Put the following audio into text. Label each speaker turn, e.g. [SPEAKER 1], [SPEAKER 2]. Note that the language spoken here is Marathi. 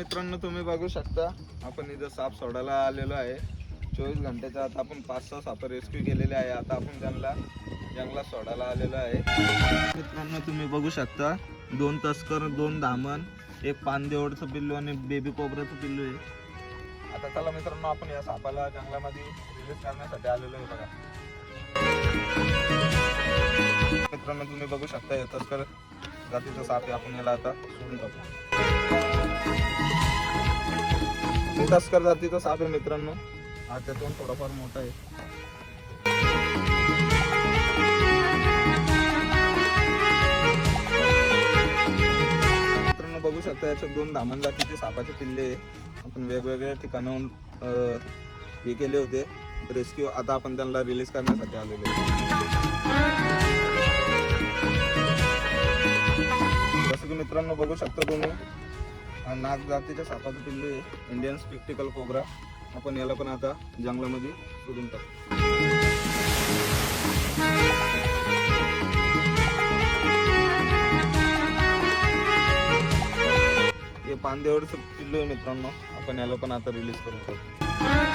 [SPEAKER 1] मित्रांनो तुम्ही बघू शकता आपण इथं साप सोडायला आलेलो आहे. 24 घंट्याच्या आता आपण 5-6 साप रेस्क्यू केलेले आहे. आता आपण त्यांना जंगलात सोडायला आलेलो आहे. मित्रांनो तुम्ही बघू शकता 2 तस्कर, 2 धामण, एक पानदेवडचं पिल्लू आणि बेबी कोबराचं पिल्लू आहे. आता चला मित्रांनो आपण या सापाला जंगलामध्ये रिलीज करण्यासाठी आलेलो आहे. बघा मित्रांनो तुम्ही बघू शकता या तस्कर जातीचा साप आहे. आपण याला आता सोडून टाकू. तस्कर जातीचा साप आहे मित्रांनो. हा त्यातून थोडाफार मोठा आहे. मित्रांनो बघू शकता याच्यात 2 धामण जातीचे सापाचे पिल्ले आहे. आपण वेगवेगळ्या ठिकाणाहून हे केले होते रेस्क्यू. आता आपण त्यांना रिलीज करण्यासाठी आलेलो आहे. जसं की मित्रांनो बघू शकता तुम्ही नाग जातीच्या सापाचं पिल्लू आहे. Indian spectacled cobra. आपण याला पण आता जंगलामध्ये सोडून टाकू. हे पानदेवडचं पिल्लू आहे मित्रांनो. आपण याला पण आता रिलीज करून टाकू.